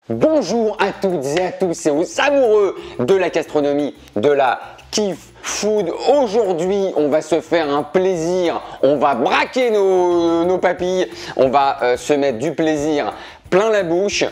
Bonjour à toutes et à tous et aux amoureux de la gastronomie, de la kiff food. Aujourd'hui, on va se faire un plaisir, on va braquer nos papilles, on va se mettre du plaisir plein la bouche.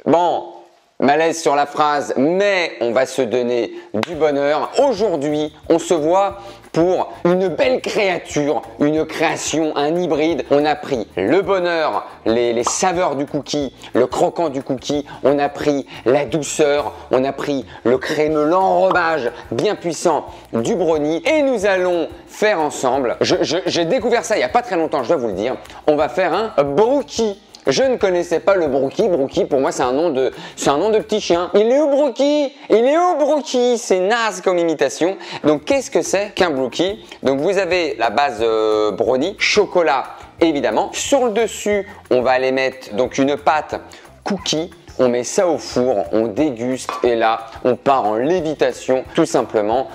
Bon, malaise sur la phrase, mais on va se donner du bonheur. Aujourd'hui, on se voit pour une belle créature, une création, un hybride. On a pris le bonheur, les saveurs du cookie, le croquant du cookie, on a pris la douceur, on a pris le crémeux, l'enrobage bien puissant du brownie et nous allons faire ensemble, j'ai découvert ça il n'y a pas très longtemps, je dois vous le dire, on va faire un brookie. Je ne connaissais pas le brookie. Brookie, pour moi, c'est un nom de petit chien. Il est où Brookie? Il est où Brookie? C'est naze comme imitation. Donc, qu'est-ce que c'est qu'un brookie? Donc, vous avez la base brownie, chocolat évidemment. Sur le dessus, on va aller mettre donc une pâte cookie. On met ça au four, on déguste et là, on part en lévitation tout simplement.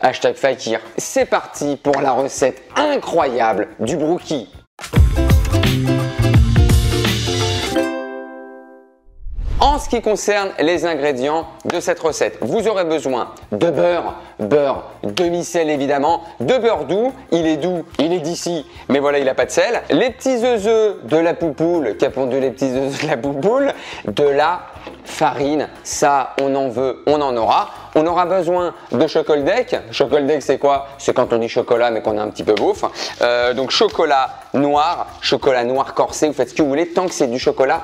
Hashtag Fakir. C'est parti pour la recette incroyable du brookie. En ce qui concerne les ingrédients de cette recette, vous aurez besoin de beurre demi-sel évidemment, de beurre doux, il est doux, il est d'ici, mais voilà il n'a pas de sel, les petits œufs de la poupoule, qui a pondu les petits œufs de la poupoule, de la farine, ça on en veut, on en aura. On aura besoin de chocoldec. Chocoldec c'est quoi? C'est quand on dit chocolat mais qu'on est un petit peu beauf. Donc chocolat noir corsé, vous faites ce que vous voulez tant que c'est du chocolat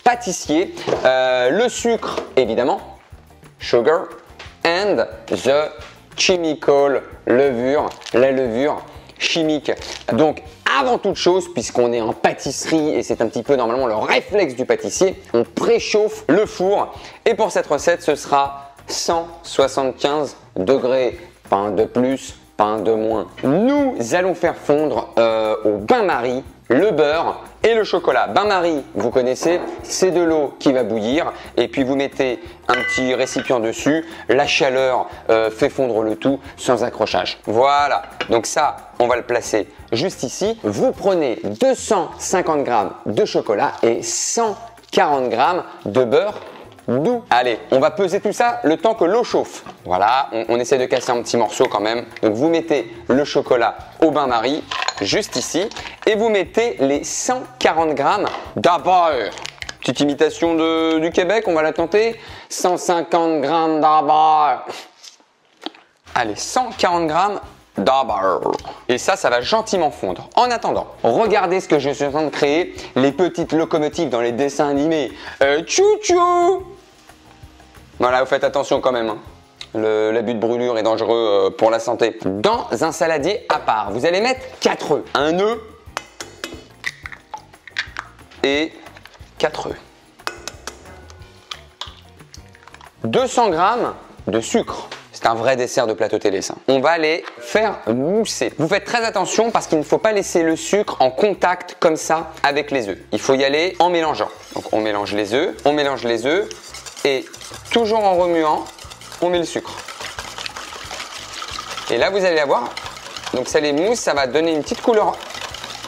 pâtissier, le sucre évidemment, sugar, and the chemical levure, la levure chimique. Donc avant toute chose, puisqu'on est en pâtisserie et c'est un petit peu normalement le réflexe du pâtissier, on préchauffe le four et pour cette recette ce sera 175 degrés, pas un de plus, pas un de moins. Nous allons faire fondre au bain-marie le beurre et le chocolat. Bain-marie, vous connaissez, c'est de l'eau qui va bouillir et puis vous mettez un petit récipient dessus. La chaleur fait fondre le tout sans accrochage. Voilà, donc ça, on va le placer juste ici. Vous prenez 250 g de chocolat et 140 g de beurre doux. Allez, on va peser tout ça le temps que l'eau chauffe. Voilà, on essaie de casser un petit morceau quand même. Donc vous mettez le chocolat au bain-marie, juste ici, et vous mettez les 140 g d'abord. Petite imitation du Québec, on va la tenter. 150 g d'abord. Allez, 140 g d'abord. Et ça va gentiment fondre. En attendant, regardez ce que je suis en train de créer, les petites locomotives dans les dessins animés. Tchou-tchou! Voilà, vous faites attention quand même. Hein. L'abus de brûlure est dangereux pour la santé. Dans un saladier à part, vous allez mettre 4 œufs. Un œuf et 4 œufs. 200 g de sucre. C'est un vrai dessert de plateau télé ça. On va les faire mousser. Vous faites très attention parce qu'il ne faut pas laisser le sucre en contact comme ça avec les œufs. Il faut y aller en mélangeant. Donc on mélange les œufs, et toujours en remuant, on met le sucre. Et là vous allez avoir, donc ça les mousse, ça va donner une petite couleur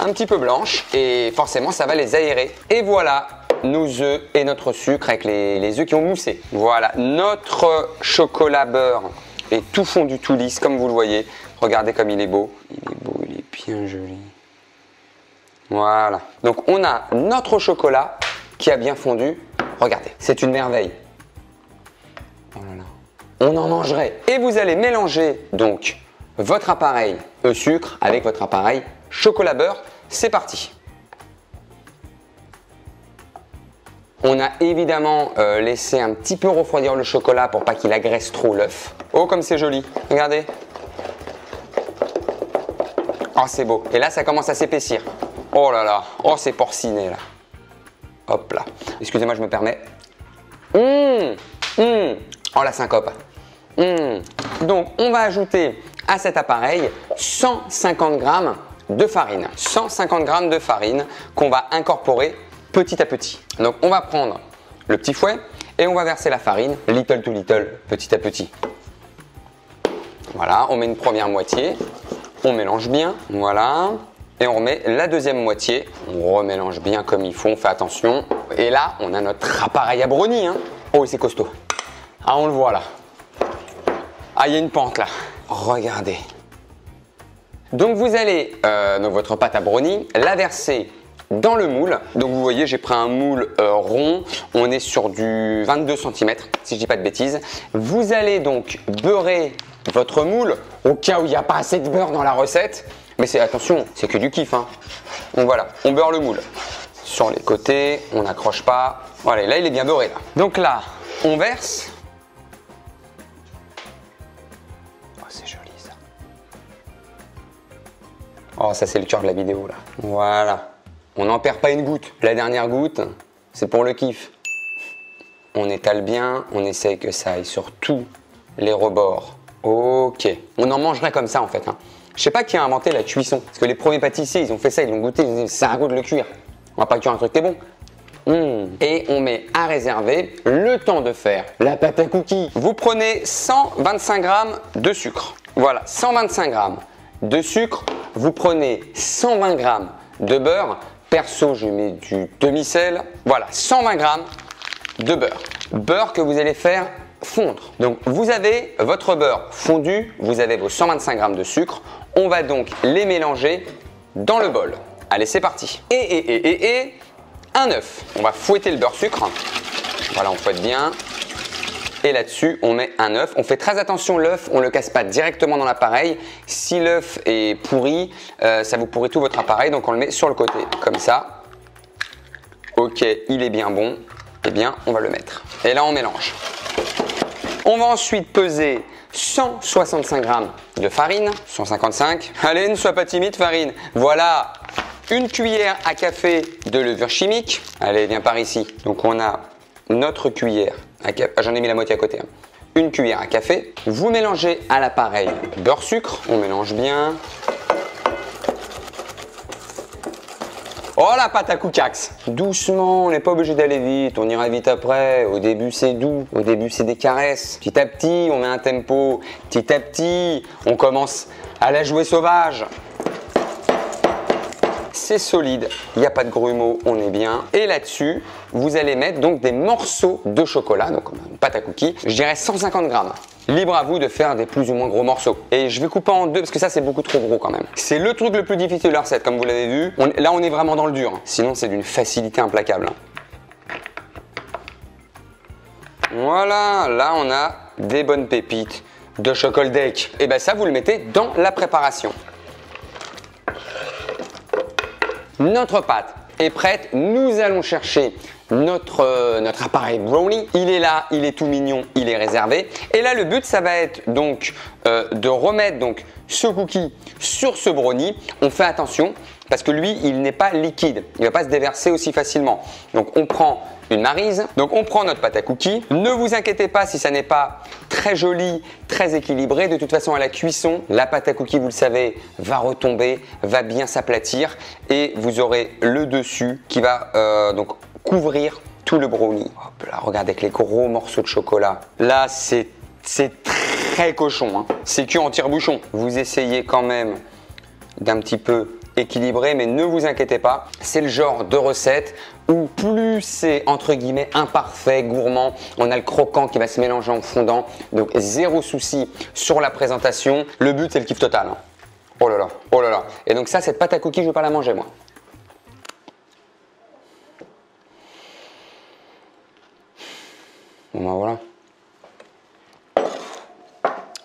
un petit peu blanche et forcément ça va les aérer. Et voilà nos œufs et notre sucre avec les œufs qui ont moussé. Voilà, notre chocolat beurre est tout fondu, tout lisse comme vous le voyez. Regardez comme il est beau. Il est beau, il est bien joli. Voilà. Donc on a notre chocolat qui a bien fondu. Regardez, c'est une merveille. Oh là là. On en mangerait. Et vous allez mélanger donc votre appareil sucre avec votre appareil chocolat beurre. C'est parti. On a évidemment laissé un petit peu refroidir le chocolat pour pas qu'il agresse trop l'œuf. Oh comme c'est joli, regardez. Oh c'est beau. Et là ça commence à s'épaissir. Oh là là, oh c'est porciné là. Hop là. Excusez-moi, je me permets. Oh la syncope. Donc on va ajouter à cet appareil 150 g de farine. 150 g de farine qu'on va incorporer petit à petit. Donc on va prendre le petit fouet et on va verser la farine little to little, petit à petit. Voilà, on met une première moitié, on mélange bien, voilà. Et on remet la deuxième moitié, on remélange bien comme il faut, on fait attention. Et là, on a notre appareil à brownie. Hein. Oh, c'est costaud. Ah, on le voit là. Ah, il y a une pente là. Regardez. Donc vous allez, donc votre pâte à brownie, la verser dans le moule. Donc vous voyez, j'ai pris un moule rond. On est sur du 22 cm, si je dis pas de bêtises. Vous allez donc beurrer votre moule au cas où il n'y a pas assez de beurre dans la recette. Mais attention, c'est que du kiff. Hein. Donc voilà, on beurre le moule. Sur les côtés, on n'accroche pas. Voilà, là il est bien beurré. Là. Donc là, on verse. Oh, c'est joli ça. Oh, ça c'est le cœur de la vidéo là. Voilà. On n'en perd pas une goutte. La dernière goutte, c'est pour le kiff. On étale bien, on essaye que ça aille sur tous les rebords. Ok. On en mangerait comme ça en fait. Hein. Je sais pas qui a inventé la cuisson. Parce que les premiers pâtissiers, ils ont fait ça, ils l'ont goûté, ils ont dit ça a un goût de le cuire. On va pas cuire un truc qui est bon. Et on met à réserver le temps de faire la pâte à cookies. Vous prenez 125 g de sucre. Voilà, 125 g de sucre. Vous prenez 120 g de beurre. Perso, je mets du demi-sel. Voilà, 120 g de beurre. Beurre que vous allez faire fondre. Donc, vous avez votre beurre fondu, vous avez vos 125 g de sucre. On va donc les mélanger dans le bol. Allez, c'est parti. Et un œuf. On va fouetter le beurre sucre. Voilà, on fouette bien. Et là-dessus, on met un œuf. On fait très attention, l'œuf, on ne le casse pas directement dans l'appareil. Si l'œuf est pourri, ça vous pourrit tout votre appareil. Donc, on le met sur le côté, comme ça. Ok, il est bien bon. Eh bien, on va le mettre. Et là, on mélange. On va ensuite peser 165 g de farine. 155. Allez, ne sois pas timide, farine. Voilà. Une cuillère à café de levure chimique. Allez, viens par ici. Donc, on a notre cuillère à café. J'en ai mis la moitié à côté. Hein. Une cuillère à café. Vous mélangez à l'appareil beurre-sucre. On mélange bien. Oh, la pâte à cookies. Doucement, on n'est pas obligé d'aller vite. On ira vite après. Au début, c'est doux. Au début, c'est des caresses. Petit à petit, on met un tempo. Petit à petit, on commence à la jouer sauvage. C'est solide, il n'y a pas de grumeaux, on est bien. Et là-dessus, vous allez mettre donc des morceaux de chocolat, donc une pâte à cookies, je dirais 150 g. Libre à vous de faire des plus ou moins gros morceaux. Et je vais couper en deux parce que ça, c'est beaucoup trop gros quand même. C'est le truc le plus difficile de la recette, comme vous l'avez vu. Là, on est vraiment dans le dur. Sinon, c'est d'une facilité implacable. Voilà, là, on a des bonnes pépites de chocolat deck. Et bien ça, vous le mettez dans la préparation. Notre pâte est prête, nous allons chercher notre appareil brownie. Il est là, il est tout mignon, il est réservé. Et là, le but, ça va être donc de remettre donc, ce cookie sur ce brownie. On fait attention parce que lui, il n'est pas liquide. Il ne va pas se déverser aussi facilement. Donc, on prend une maryse. Donc, on prend notre pâte à cookies. Ne vous inquiétez pas si ça n'est pas très joli, très équilibré. De toute façon, à la cuisson, la pâte à cookies, vous le savez, va retomber, va bien s'aplatir et vous aurez le dessus qui va donc couvrir tout le brownie. Hop là, regardez avec les gros morceaux de chocolat. Là, c'est très cochon. Hein. C'est cuit en tire-bouchon. Vous essayez quand même d'un petit peu équilibré, mais ne vous inquiétez pas. C'est le genre de recette où plus c'est entre guillemets imparfait, gourmand, on a le croquant qui va se mélanger en fondant. Donc zéro souci sur la présentation. Le but, c'est le kiff total. Hein. Oh là là, oh là là. Et donc ça, cette pâte à cookies, je ne vais pas la manger moi. Bon ben voilà.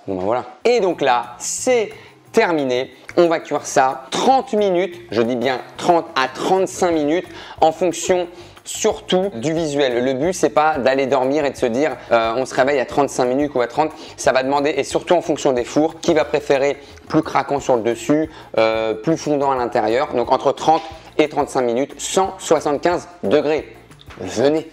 Bon ben voilà. Et donc là, c'est terminé. On va cuire ça 30 minutes, je dis bien 30 à 35 minutes en fonction surtout du visuel. Le but, c'est pas d'aller dormir et de se dire on se réveille à 35 minutes ou à 30. Ça va demander, et surtout en fonction des fours, qui va préférer plus craquant sur le dessus, plus fondant à l'intérieur. Donc entre 30 et 35 minutes, 175 degrés. Venez.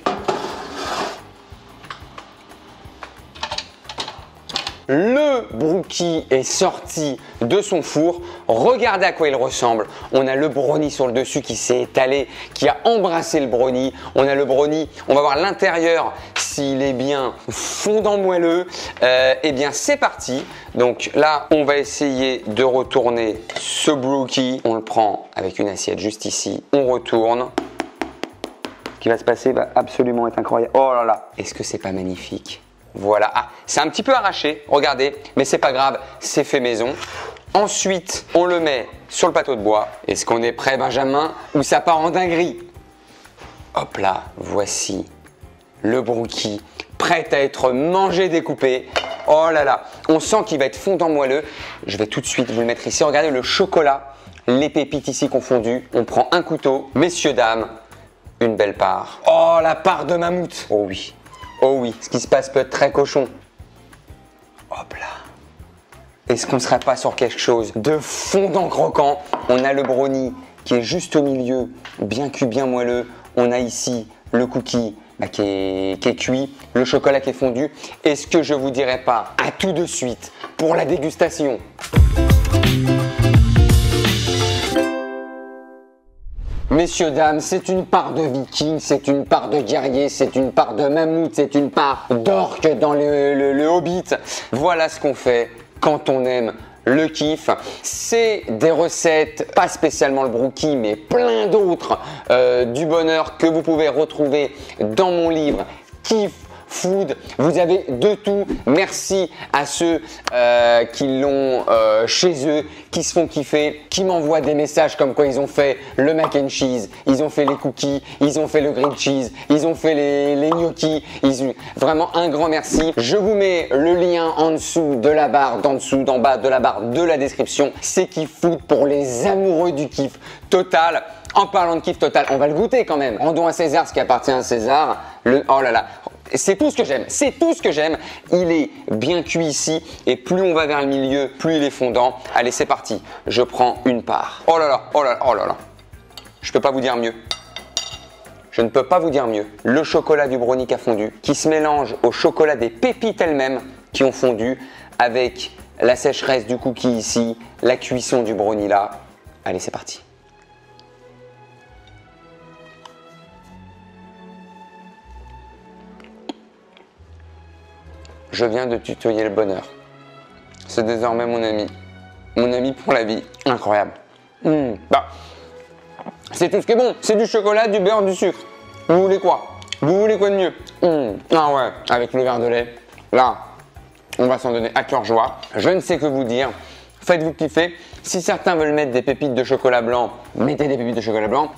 Le brookie est sorti de son four. Regardez à quoi il ressemble. On a le brownie sur le dessus qui s'est étalé, qui a embrassé le brownie. On a le brownie, on va voir l'intérieur s'il est bien fondant moelleux. Eh bien c'est parti. Donc là, on va essayer de retourner ce brookie. On le prend avec une assiette juste ici. On retourne. qui va se passer va absolument être incroyable. Oh là là, est-ce que c'est pas magnifique? Voilà, ah, c'est un petit peu arraché, regardez, mais c'est pas grave, c'est fait maison. Ensuite, on le met sur le plateau de bois. Est-ce qu'on est prêt, Benjamin, ou ça part en dinguerie? Hop là, voici le brookie, prêt à être mangé, découpé. Oh là là, on sent qu'il va être fondant moelleux. Je vais tout de suite vous le mettre ici. Regardez le chocolat, les pépites ici confondues. On prend un couteau, messieurs, dames, une belle part. Oh, la part de mammouth. Oh oui, ce qui se passe peut être très cochon. Hop là. Est-ce qu'on ne serait pas sur quelque chose de fondant croquant? On a le brownie qui est juste au milieu, bien cuit, bien moelleux. On a ici le cookie qui est cuit, le chocolat qui est fondu. Est-ce que je vous dirais pas à tout de suite pour la dégustation? Messieurs, dames, c'est une part de viking, c'est une part de guerrier, c'est une part de mammouth, c'est une part d'orque dans le Hobbit. Voilà ce qu'on fait quand on aime le kiff. C'est des recettes, pas spécialement le brookie, mais plein d'autres du bonheur que vous pouvez retrouver dans mon livre Kiff Food. Vous avez de tout. Merci à ceux qui l'ont chez eux, qui se font kiffer, qui m'envoient des messages comme quoi ils ont fait le mac and cheese, ils ont fait les cookies, ils ont fait le grilled cheese, ils ont fait les gnocchis. Vraiment un grand merci. Je vous mets le lien en dessous de la barre, d'en bas de la barre de la description. C'est Kiff Food pour les amoureux du kiff total. En parlant de kiff total, on va le goûter quand même. Rendons à César ce qui appartient à César. Oh là là. C'est tout ce que j'aime, c'est tout ce que j'aime. Il est bien cuit ici et plus on va vers le milieu, plus il est fondant. Allez, c'est parti. Je prends une part. Oh là là, oh là là, oh là là. Je peux pas vous dire mieux. Je ne peux pas vous dire mieux. Le chocolat du brownie qui a fondu, qui se mélange au chocolat des pépites elles-mêmes qui ont fondu avec la sécheresse du cookie ici, la cuisson du brownie là. Allez, c'est parti. Je viens de tutoyer le bonheur. C'est désormais mon ami pour la vie. Incroyable. Bah, c'est tout ce qui est bon. C'est du chocolat, du beurre, du sucre. Vous voulez quoi? Vous voulez quoi de mieux? Ah ouais, avec le verre de lait. Là, on va s'en donner à cœur joie. Je ne sais que vous dire. Faites-vous kiffer. Si certains veulent mettre des pépites de chocolat blanc, mettez des pépites de chocolat blanc.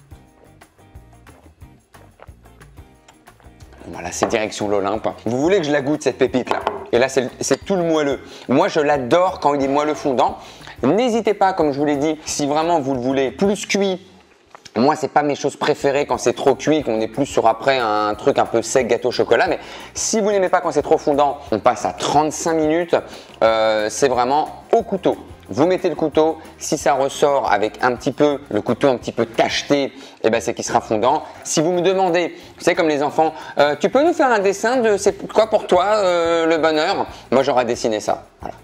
Voilà, c'est direction l'Olympe. Vous voulez que je la goûte cette pépite là? Et là, c'est tout le moelleux. Moi, je l'adore quand il est moelleux fondant. N'hésitez pas, comme je vous l'ai dit, si vraiment vous le voulez plus cuit. Moi, c'est pas mes choses préférées quand c'est trop cuit, qu'on est plus sur après un truc un peu sec, gâteau au chocolat. Mais si vous n'aimez pas quand c'est trop fondant, on passe à 35 minutes. C'est vraiment au couteau. Vous mettez le couteau, si ça ressort avec un petit peu, le couteau un petit peu tacheté, eh ben c'est qu'il sera fondant. Si vous me demandez, vous savez comme les enfants, tu peux nous faire un dessin de c'est quoi pour toi le bonheur? Moi j'aurais dessiné ça. Voilà.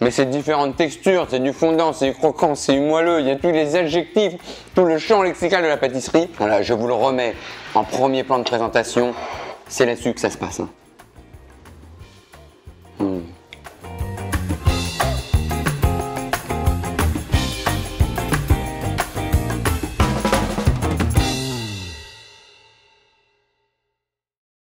Mais c'est différentes textures, c'est du fondant, c'est du croquant, c'est du moelleux, il y a tous les adjectifs, tout le champ lexical de la pâtisserie. Voilà, je vous le remets en premier plan de présentation. C'est là-dessus que ça se passe. Hein.